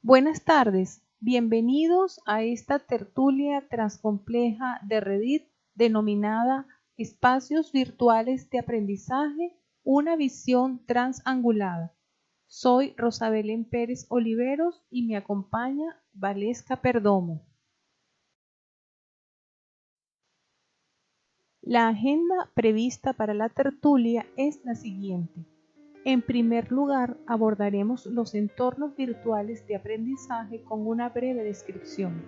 Buenas tardes, bienvenidos a esta tertulia transcompleja de Reddit denominada Espacios Virtuales de Aprendizaje, una visión transangulada. Soy Rosabelén Pérez Oliveros y me acompaña Valesca Perdomo. La agenda prevista para la tertulia es la siguiente. En primer lugar, abordaremos los entornos virtuales de aprendizaje con una breve descripción.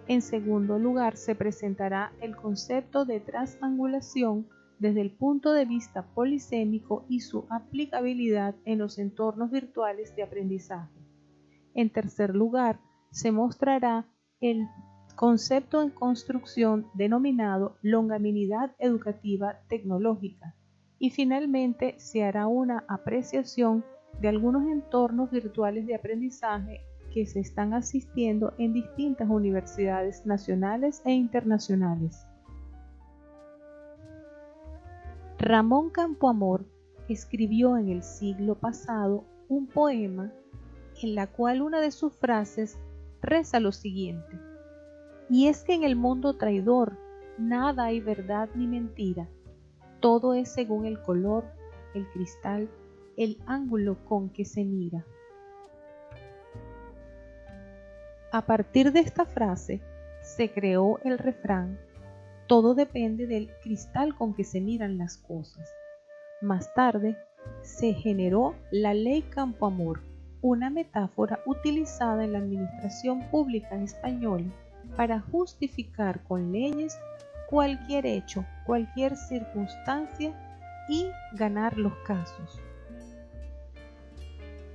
En segundo lugar, se presentará el concepto de transangulación desde el punto de vista polisémico y su aplicabilidad en los entornos virtuales de aprendizaje. En tercer lugar, se mostrará el concepto en construcción denominado longanimidad educativa tecnológica. Y finalmente se hará una apreciación de algunos entornos virtuales de aprendizaje que se están asistiendo en distintas universidades nacionales e internacionales. Ramón Campoamor escribió en el siglo pasado un poema en la cual una de sus frases reza lo siguiente: y es que en el mundo traidor nada hay verdad ni mentira. Todo es según el color, el cristal, el ángulo con que se mira. A partir de esta frase se creó el refrán: todo depende del cristal con que se miran las cosas. Más tarde se generó la ley Campoamor, una metáfora utilizada en la administración pública española para justificar con leyes cualquier hecho, cualquier circunstancia y ganar los casos.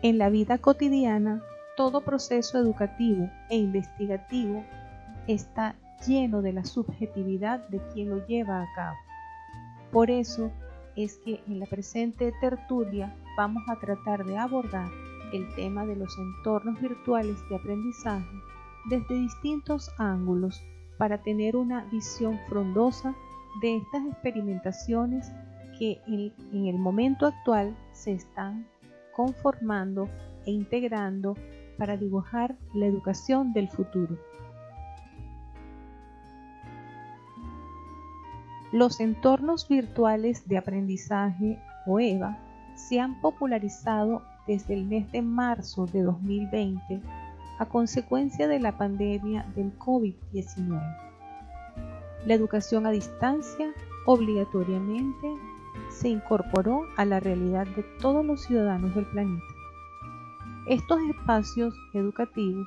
En la vida cotidiana, todo proceso educativo e investigativo está lleno de la subjetividad de quien lo lleva a cabo. Por eso es que en la presente tertulia vamos a tratar de abordar el tema de los entornos virtuales de aprendizaje desde distintos ángulos para tener una visión frondosa de estas experimentaciones que en el momento actual se están conformando e integrando para dibujar la educación del futuro. Los entornos virtuales de aprendizaje o EVA se han popularizado desde el mes de marzo de 2020 a consecuencia de la pandemia del COVID-19. La educación a distancia obligatoriamente se incorporó a la realidad de todos los ciudadanos del planeta. Estos espacios educativos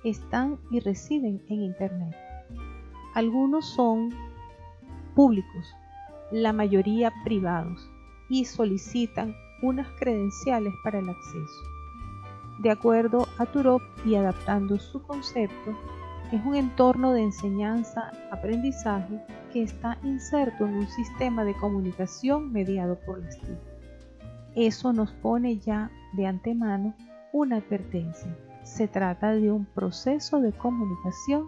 están y residen en Internet. Algunos son públicos, la mayoría privados, y solicitan unas credenciales para el acceso. De acuerdo a Turop y adaptando su concepto, es un entorno de enseñanza-aprendizaje que está inserto en un sistema de comunicación mediado por las TIC. Eso nos pone ya de antemano una advertencia. Se trata de un proceso de comunicación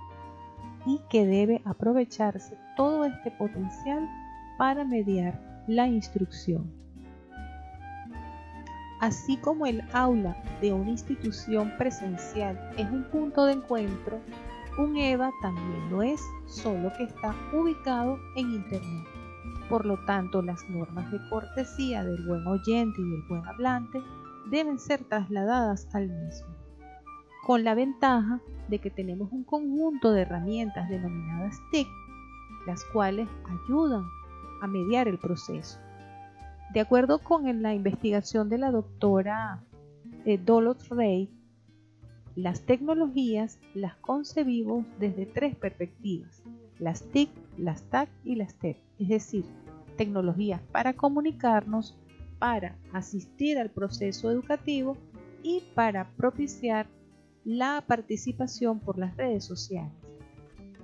y que debe aprovecharse todo este potencial para mediar la instrucción. Así como el aula de una institución presencial es un punto de encuentro, un EVA también lo es, solo que está ubicado en Internet. Por lo tanto, las normas de cortesía del buen oyente y del buen hablante deben ser trasladadas al mismo, con la ventaja de que tenemos un conjunto de herramientas denominadas TIC, las cuales ayudan a mediar el proceso. De acuerdo con la investigación de la doctora Dolores Rey, las tecnologías las concebimos desde tres perspectivas: las TIC, las TAC y las TEP, es decir, tecnologías para comunicarnos, para asistir al proceso educativo y para propiciar la participación por las redes sociales.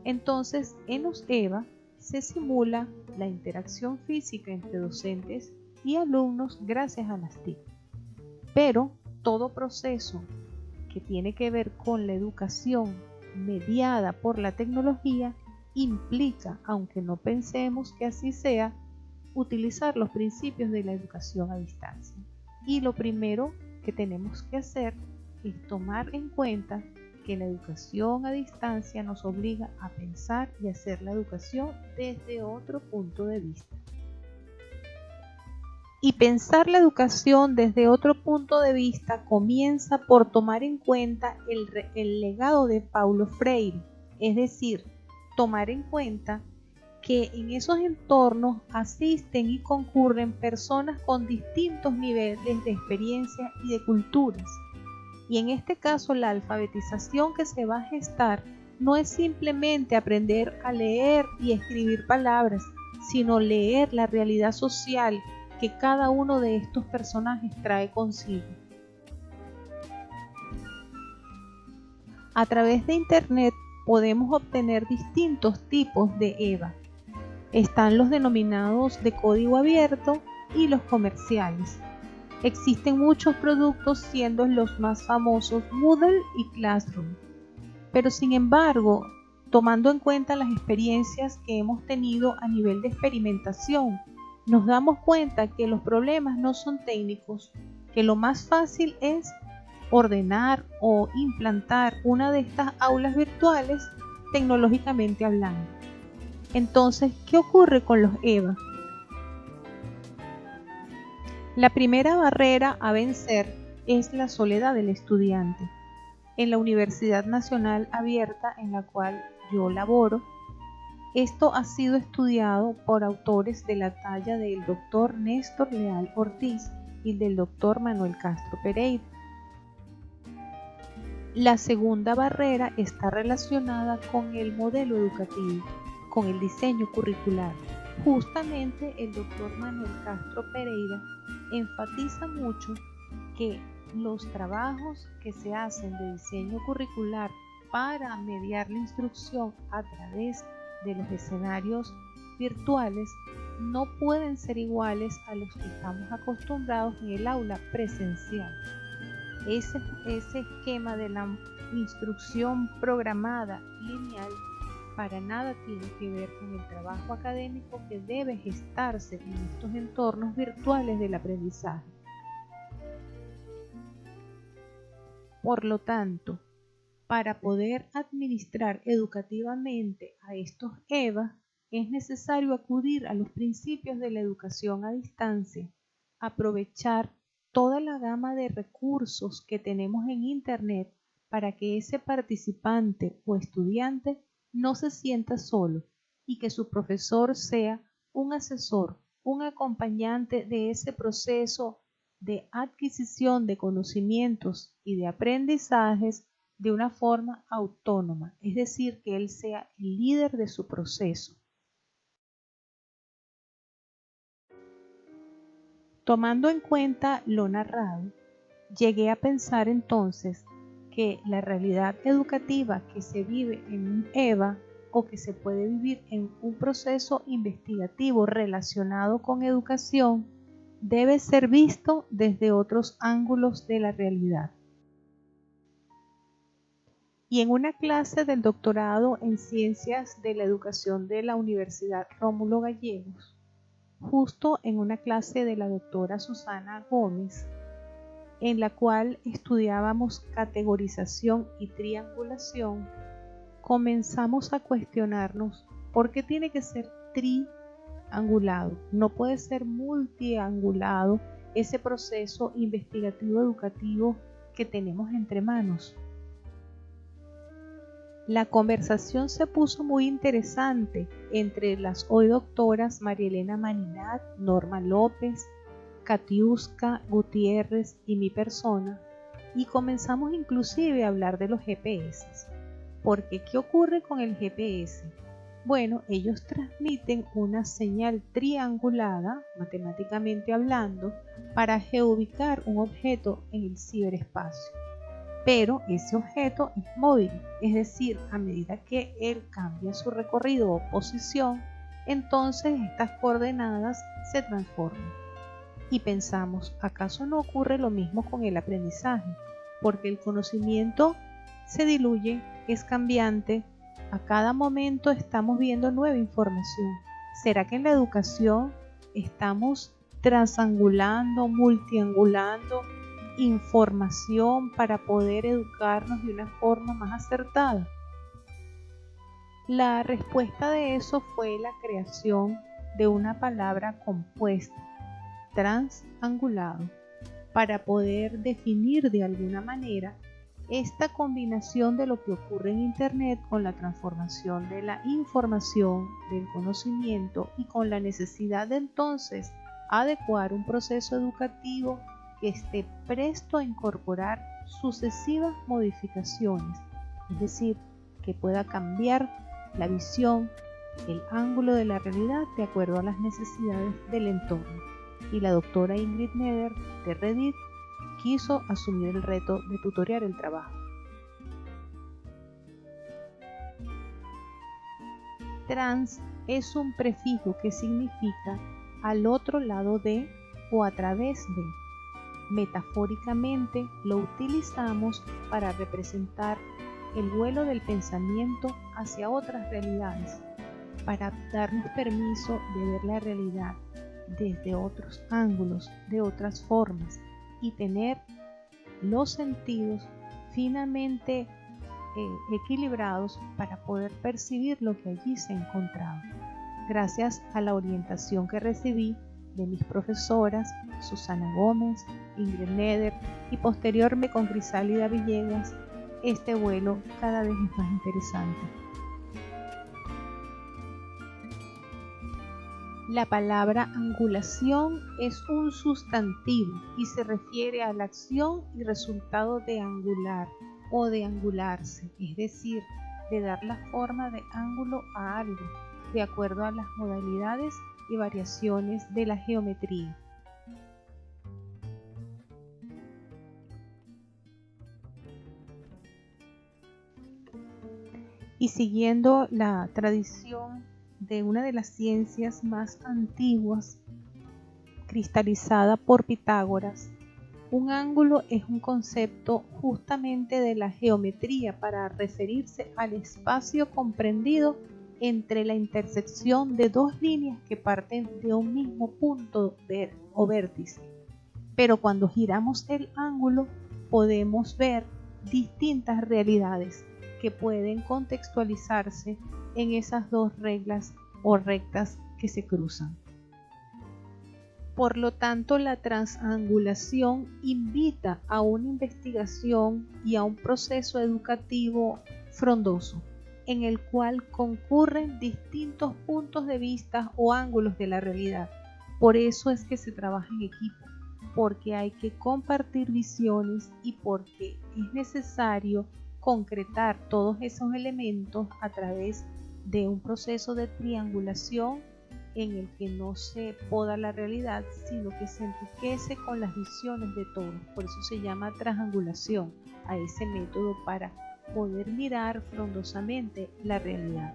Entonces, en los EVA se simula la interacción física entre docentes y alumnos gracias a las TIC. Pero todo proceso que tiene que ver con la educación mediada por la tecnología implica, aunque no pensemos que así sea, utilizar los principios de la educación a distancia. Y lo primero que tenemos que hacer es tomar en cuenta que la educación a distancia nos obliga a pensar y hacer la educación desde otro punto de vista. Y pensar la educación desde otro punto de vista comienza por tomar en cuenta el legado de Paulo Freire, es decir, tomar en cuenta que en esos entornos asisten y concurren personas con distintos niveles de experiencia y de culturas. Y en este caso la alfabetización que se va a gestar no es simplemente aprender a leer y escribir palabras, sino leer la realidad social que cada uno de estos personajes trae consigo. A través de Internet podemos obtener distintos tipos de EVA. Están los denominados de código abierto y los comerciales. Existen muchos productos, siendo los más famosos Moodle y Classroom. Pero sin embargo, tomando en cuenta las experiencias que hemos tenido a nivel de experimentación, nos damos cuenta que los problemas no son técnicos, que lo más fácil es ordenar o implantar una de estas aulas virtuales tecnológicamente hablando. Entonces, ¿qué ocurre con los EVA? La primera barrera a vencer es la soledad del estudiante. En la Universidad Nacional Abierta en la cual yo laboro, esto ha sido estudiado por autores de la talla del Dr. Néstor Leal Ortiz y del Dr. Manuel Castro Pereira. La segunda barrera está relacionada con el modelo educativo, con el diseño curricular. Justamente el Dr. Manuel Castro Pereira enfatiza mucho que los trabajos que se hacen de diseño curricular para mediar la instrucción a través de los escenarios virtuales no pueden ser iguales a los que estamos acostumbrados en el aula presencial. Ese esquema de la instrucción programada lineal para nada tiene que ver con el trabajo académico que debe gestarse en estos entornos virtuales del aprendizaje. Por lo tanto, para poder administrar educativamente a estos EVA, es necesario acudir a los principios de la educación a distancia, aprovechar toda la gama de recursos que tenemos en Internet para que ese participante o estudiante no se sienta solo y que su profesor sea un asesor, un acompañante de ese proceso de adquisición de conocimientos y de aprendizajes de una forma autónoma, es decir, que él sea el líder de su proceso. Tomando en cuenta lo narrado, llegué a pensar entonces que la realidad educativa que se vive en un EVA o que se puede vivir en un proceso investigativo relacionado con educación debe ser visto desde otros ángulos de la realidad. Y en una clase del doctorado en Ciencias de la Educación de la Universidad Rómulo Gallegos, justo en una clase de la doctora Susana Gómez, en la cual estudiábamos categorización y triangulación, comenzamos a cuestionarnos por qué tiene que ser triangulado, no puede ser multiangulado ese proceso investigativo educativo que tenemos entre manos. La conversación se puso muy interesante entre las hoy doctoras María Elena Maninat, Norma López, Katiuska Gutiérrez y mi persona, y comenzamos inclusive a hablar de los GPS. Porque ¿qué ocurre con el GPS? Bueno, ellos transmiten una señal triangulada, matemáticamente hablando, para geoubicar un objeto en el ciberespacio. Pero ese objeto es móvil, es decir, a medida que él cambia su recorrido o posición, entonces estas coordenadas se transforman. Y pensamos, ¿acaso no ocurre lo mismo con el aprendizaje? Porque el conocimiento se diluye, es cambiante, a cada momento estamos viendo nueva información. ¿Será que en la educación estamos transangulando, multiangulando información para poder educarnos de una forma más acertada? La respuesta de eso fue la creación de una palabra compuesta, transangulado, para poder definir de alguna manera esta combinación de lo que ocurre en Internet con la transformación de la información, del conocimiento y con la necesidad de entonces adecuar un proceso educativo que esté presto a incorporar sucesivas modificaciones, es decir, que pueda cambiar la visión, el ángulo de la realidad de acuerdo a las necesidades del entorno. Y la doctora Ingrid Neder de Reddit quiso asumir el reto de tutorear el trabajo. Trans es un prefijo que significa al otro lado de o a través de. Metafóricamente lo utilizamos para representar el vuelo del pensamiento hacia otras realidades, para darnos permiso de ver la realidad desde otros ángulos, de otras formas, y tener los sentidos finamente equilibrados para poder percibir lo que allí se encontraba. Gracias a la orientación que recibí de mis profesoras Susana Gómez, Ingrid Neder y posteriormente con Crisálida Villegas, este vuelo cada vez es más interesante. La palabra angulación es un sustantivo y se refiere a la acción y resultado de angular o de angularse, es decir, de dar la forma de ángulo a algo, de acuerdo a las modalidades y variaciones de la geometría. Y siguiendo la tradición de una de las ciencias más antiguas, cristalizada por Pitágoras, un ángulo es un concepto justamente de la geometría para referirse al espacio comprendido entre la intersección de dos líneas que parten de un mismo punto o vértice. Pero cuando giramos el ángulo podemos ver distintas realidades que pueden contextualizarse en esas dos reglas o rectas que se cruzan. Por lo tanto, la transangulación invita a una investigación y a un proceso educativo frondoso, en el cual concurren distintos puntos de vista o ángulos de la realidad. Por eso es que se trabaja en equipo, porque hay que compartir visiones y porque es necesario concretar todos esos elementos a través de un proceso de triangulación en el que no se poda la realidad, sino que se enriquece con las visiones de todos. Por eso se llama transangulación a ese método para poder mirar frondosamente la realidad.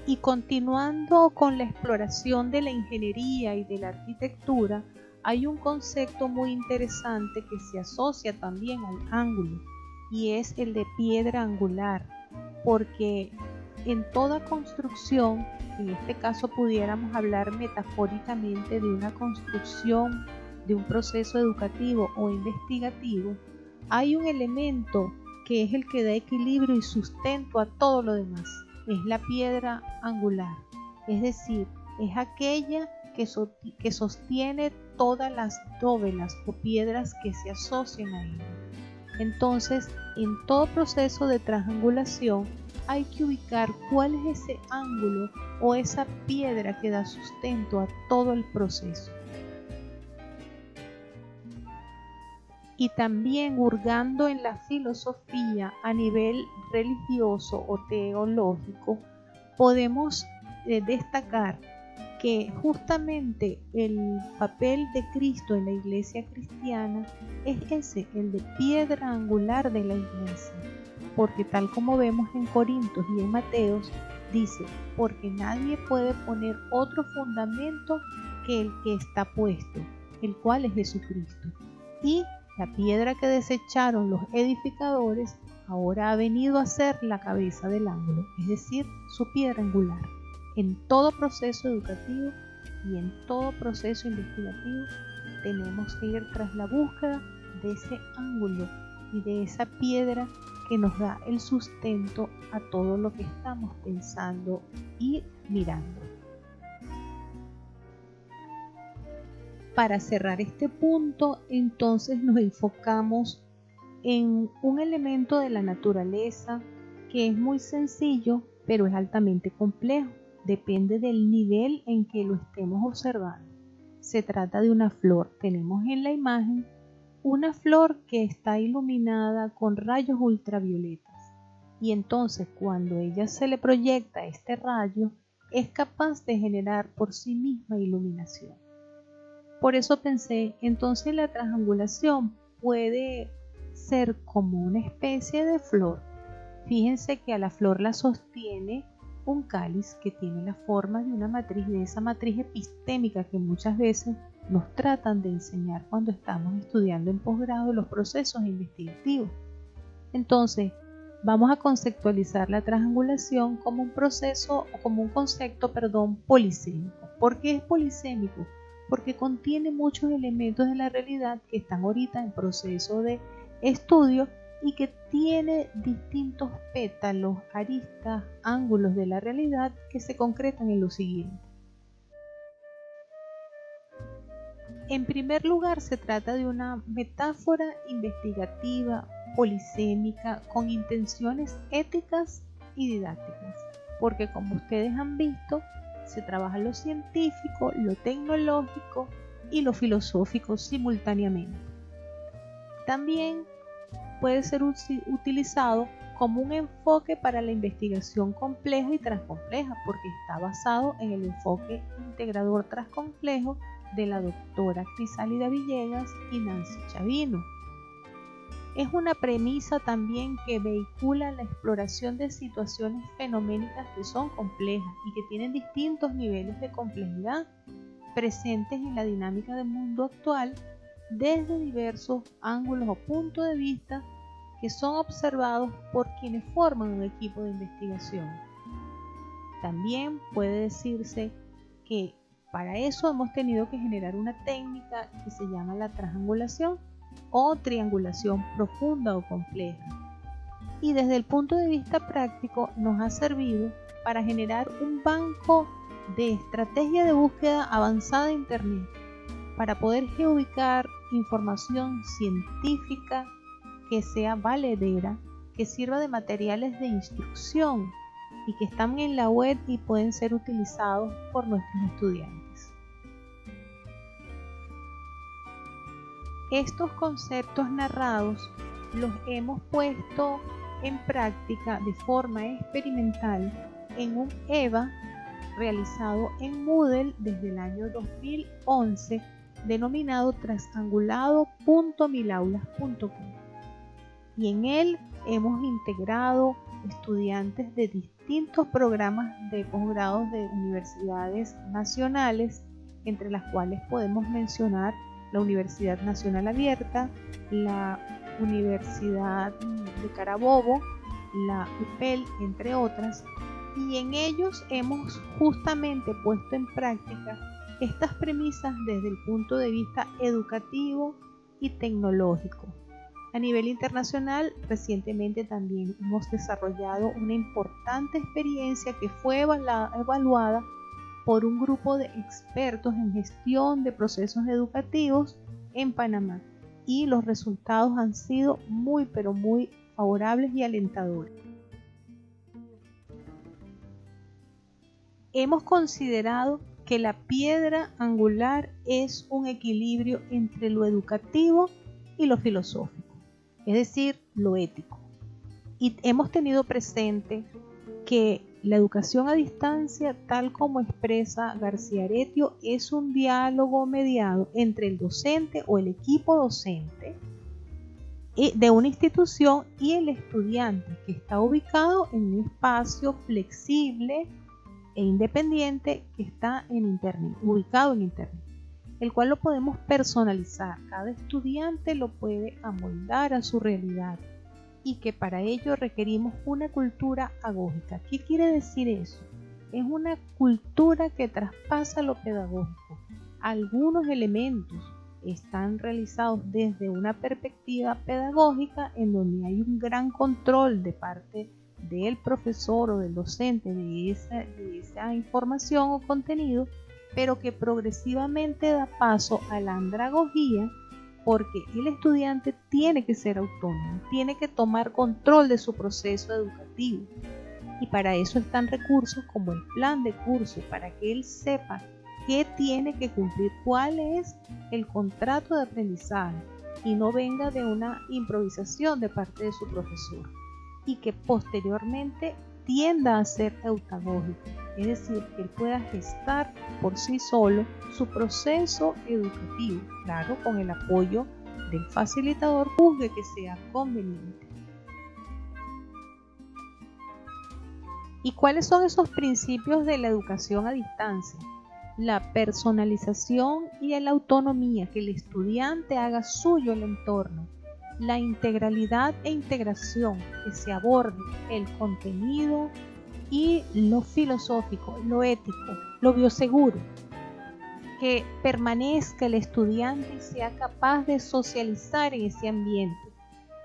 Y continuando con la exploración de la ingeniería y de la arquitectura, hay un concepto muy interesante que se asocia también al ángulo y es el de piedra angular, porque en toda construcción, en este caso pudiéramos hablar metafóricamente de una construcción, de un proceso educativo o investigativo, hay un elemento que es el que da equilibrio y sustento a todo lo demás, es la piedra angular, es decir, es aquella que sostiene todas las dóvelas o piedras que se asocian a ella. Entonces, en todo proceso de transangulación hay que ubicar cuál es ese ángulo o esa piedra que da sustento a todo el proceso. Y también hurgando en la filosofía a nivel religioso o teológico, podemos destacar que justamente el papel de Cristo en la iglesia cristiana es ese, el de piedra angular de la iglesia, porque tal como vemos en Corintios y en Mateos, dice, porque nadie puede poner otro fundamento que el que está puesto, el cual es Jesucristo. Y la piedra que desecharon los edificadores ahora ha venido a ser la cabeza del ángulo, es decir, su piedra angular. En todo proceso educativo y en todo proceso investigativo, tenemos que ir tras la búsqueda de ese ángulo y de esa piedra que nos da el sustento a todo lo que estamos pensando y mirando. Para cerrar este punto, entonces nos enfocamos en un elemento de la naturaleza que es muy sencillo, pero es altamente complejo. Depende del nivel en que lo estemos observando. Se trata de una flor. Tenemos en la imagen una flor que está iluminada con rayos ultravioletas. Y entonces cuando ella se le proyecta este rayo, es capaz de generar por sí misma iluminación. Por eso pensé, entonces la triangulación puede ser como una especie de flor. Fíjense que a la flor la sostiene un cáliz que tiene la forma de una matriz, de esa matriz epistémica que muchas veces nos tratan de enseñar cuando estamos estudiando en posgrado los procesos investigativos. Entonces, vamos a conceptualizar la triangulación como un proceso o como un concepto, polisémico. ¿Por qué es polisémico? Porque contiene muchos elementos de la realidad que están ahorita en proceso de estudio y que tiene distintos pétalos, aristas, ángulos de la realidad que se concretan en lo siguiente. En primer lugar, se trata de una metáfora investigativa polisémica con intenciones éticas y didácticas, porque como ustedes han visto, se trabaja lo científico, lo tecnológico y lo filosófico simultáneamente. También puede ser utilizado como un enfoque para la investigación compleja y transcompleja, porque está basado en el enfoque integrador transcomplejo de la doctora Crisálida Villegas y Nancy Chavino. Es una premisa también que vehicula la exploración de situaciones fenoménicas que son complejas y que tienen distintos niveles de complejidad presentes en la dinámica del mundo actual desde diversos ángulos o puntos de vista que son observados por quienes forman un equipo de investigación. También puede decirse que para eso hemos tenido que generar una técnica que se llama la triangulación o triangulación profunda o compleja. Y desde el punto de vista práctico nos ha servido para generar un banco de estrategia de búsqueda avanzada de Internet para poder geoubicar información científica que sea valedera, que sirva de materiales de instrucción y que están en la web y pueden ser utilizados por nuestros estudiantes. Estos conceptos narrados los hemos puesto en práctica de forma experimental en un EVA realizado en Moodle desde el año 2011 denominado triangulado.milaulas.com, y en él hemos integrado estudiantes de distintos programas de posgrados de universidades nacionales, entre las cuales podemos mencionar la Universidad Nacional Abierta, la Universidad de Carabobo, la UPEL, entre otras, y en ellos hemos justamente puesto en práctica estas premisas desde el punto de vista educativo y tecnológico. A nivel internacional, recientemente también hemos desarrollado una importante experiencia que fue evaluada por un grupo de expertos en gestión de procesos educativos en Panamá, y los resultados han sido muy favorables y alentadores. Hemos considerado que la piedra angular es un equilibrio entre lo educativo y lo filosófico, es decir, lo ético. Y hemos tenido presente que la educación a distancia, tal como expresa García Aretio, es un diálogo mediado entre el docente o el equipo docente de una institución y el estudiante, que está ubicado en un espacio flexible e independiente que está en Internet, ubicado en Internet, el cual lo podemos personalizar. Cada estudiante lo puede amoldar a su realidad y que para ello requerimos una cultura agógica. ¿Qué quiere decir eso? Es una cultura que traspasa lo pedagógico, algunos elementos están realizados desde una perspectiva pedagógica en donde hay un gran control de parte del profesor o del docente de esa información o contenido, pero que progresivamente da paso a la andragogía, porque el estudiante tiene que ser autónomo, tiene que tomar control de su proceso educativo. Y para eso están recursos como el plan de curso, para que él sepa qué tiene que cumplir, cuál es el contrato de aprendizaje y no venga de una improvisación de parte de su profesor, y que posteriormente tienda a ser eutagógico, es decir, que él pueda gestar por sí solo su proceso educativo, claro, con el apoyo del facilitador juzgue que sea conveniente. ¿Y cuáles son esos principios de la educación a distancia? La personalización y la autonomía, que el estudiante haga suyo el entorno, la integralidad e integración, que se aborde el contenido y lo filosófico, lo ético, lo bioseguro, que permanezca el estudiante y sea capaz de socializar en ese ambiente,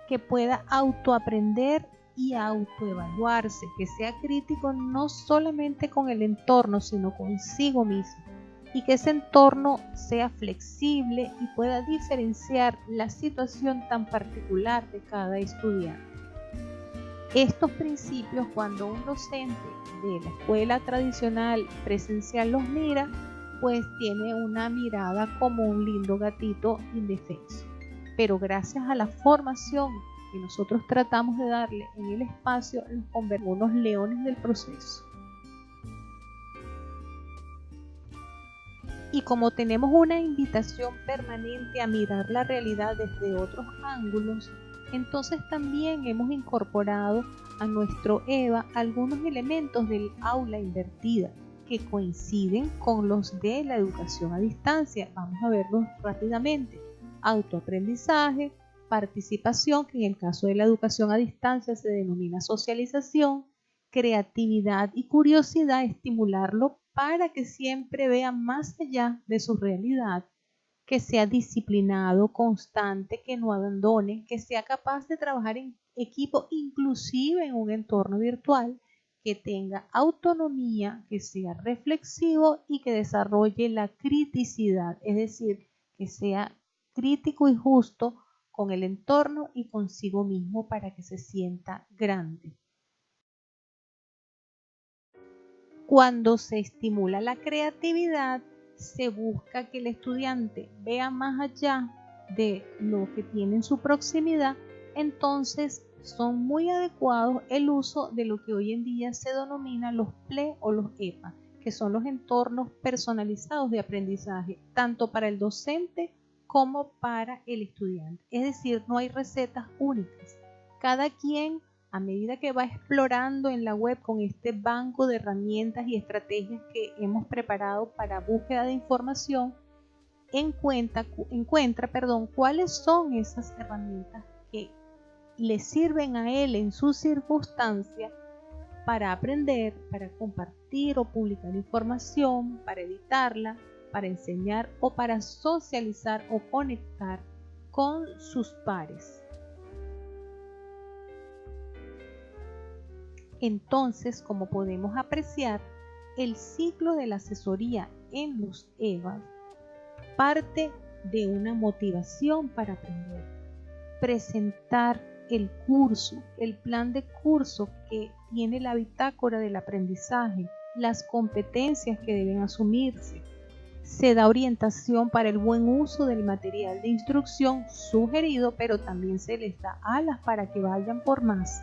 que pueda autoaprender y autoevaluarse, que sea crítico no solamente con el entorno, sino consigo mismo, y que ese entorno sea flexible y pueda diferenciar la situación tan particular de cada estudiante. Estos principios, cuando un docente de la escuela tradicional presencial los mira, pues tiene una mirada como un lindo gatito indefenso. Pero gracias a la formación que nosotros tratamos de darle en el espacio, los convertimos en unos leones del proceso. Y como tenemos una invitación permanente a mirar la realidad desde otros ángulos, entonces también hemos incorporado a nuestro EVA algunos elementos del aula invertida que coinciden con los de la educación a distancia. Vamos a verlos rápidamente. Autoaprendizaje, participación, que en el caso de la educación a distancia se denomina socialización, creatividad y curiosidad, estimularlo para que siempre vea más allá de su realidad, que sea disciplinado, constante, que no abandone, que sea capaz de trabajar en equipo, inclusive en un entorno virtual, que tenga autonomía, que sea reflexivo y que desarrolle la criticidad, es decir, que sea crítico y justo con el entorno y consigo mismo para que se sienta grande. Cuando se estimula la creatividad, se busca que el estudiante vea más allá de lo que tiene en su proximidad, entonces son muy adecuados el uso de lo que hoy en día se denomina los PLE o los EPA, que son los entornos personalizados de aprendizaje, tanto para el docente como para el estudiante. Es decir, no hay recetas únicas. Cada quien, a medida que va explorando en la web con este banco de herramientas y estrategias que hemos preparado para búsqueda de información, encuentra cuáles son esas herramientas que le sirven a él en su circunstancia para aprender, para compartir o publicar información, para editarla, para enseñar o para socializar o conectar con sus pares. Entonces, como podemos apreciar, el ciclo de la asesoría en los EVA parte de una motivación para aprender, presentar el curso, el plan de curso que tiene la bitácora del aprendizaje, las competencias que deben asumirse. Se da orientación para el buen uso del material de instrucción sugerido, pero también se les da alas para que vayan por más.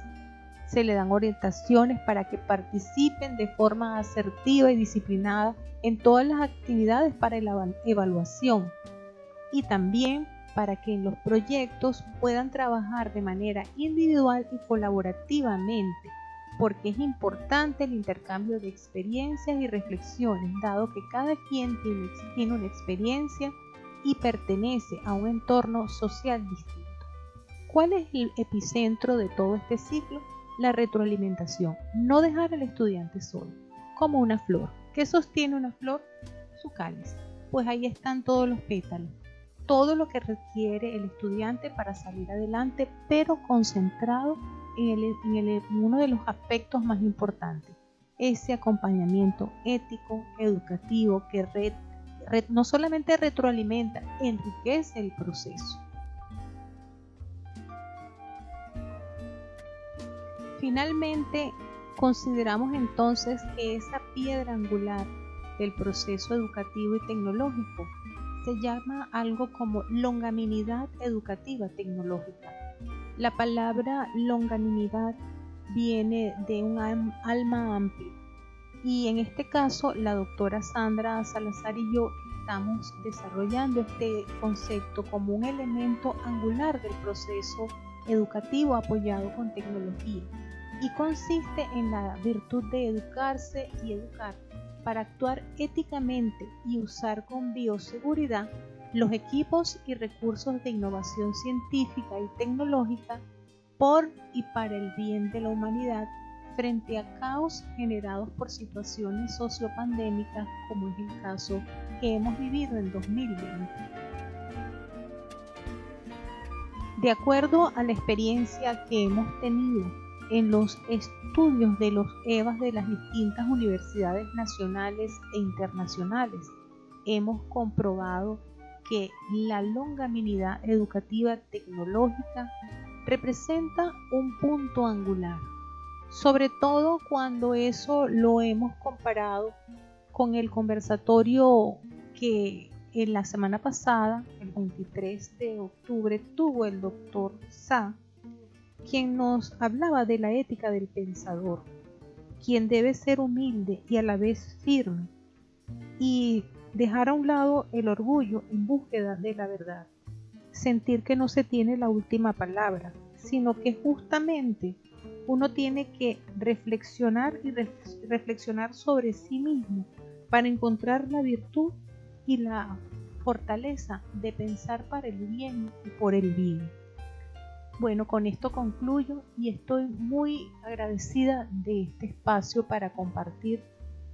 Se le dan orientaciones para que participen de forma asertiva y disciplinada en todas las actividades para la evaluación, y también para que en los proyectos puedan trabajar de manera individual y colaborativamente, porque es importante el intercambio de experiencias y reflexiones, dado que cada quien tiene una experiencia y pertenece a un entorno social distinto. ¿Cuál es el epicentro de todo este ciclo? La retroalimentación, no dejar al estudiante solo, como una flor. ¿Qué sostiene una flor? Su cáliz. Pues ahí están todos los pétalos. todo lo que requiere el estudiante para salir adelante, pero concentrado en uno de los aspectos más importantes, ese acompañamiento ético, educativo, que no solamente retroalimenta, enriquece el proceso. Finalmente, consideramos entonces que esa piedra angular del proceso educativo y tecnológico se llama algo como longanimidad educativa tecnológica. La palabra longanimidad viene de un alma amplia, y en este caso la doctora Sandra Salazar y yo estamos desarrollando este concepto como un elemento angular del proceso educativo apoyado con tecnología, y consiste en la virtud de educarse y educar para actuar éticamente y usar con bioseguridad los equipos y recursos de innovación científica y tecnológica por y para el bien de la humanidad frente a caos generados por situaciones sociopandémicas, como es el caso que hemos vivido en 2020. De acuerdo a la experiencia que hemos tenido en los estudios de los EVAs de las distintas universidades nacionales e internacionales, hemos comprobado que la longanimidad educativa tecnológica representa un punto angular, sobre todo cuando eso lo hemos comparado con el conversatorio que en la semana pasada, el 23 de octubre, tuvo el doctor Sa, quien nos hablaba de la ética del pensador, quien debe ser humilde y a la vez firme, y dejar a un lado el orgullo en búsqueda de la verdad, sentir que no se tiene la última palabra, sino que justamente uno tiene que reflexionar y reflexionar sobre sí mismo para encontrar la virtud y la fortaleza de pensar para el bien y por el bien. Bueno, con esto concluyo y estoy muy agradecida de este espacio para compartir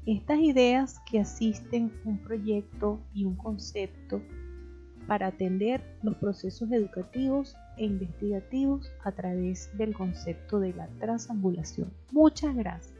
estas ideas que asisten un proyecto y un concepto para atender los procesos educativos e investigativos a través del concepto de la transangulación. Muchas gracias.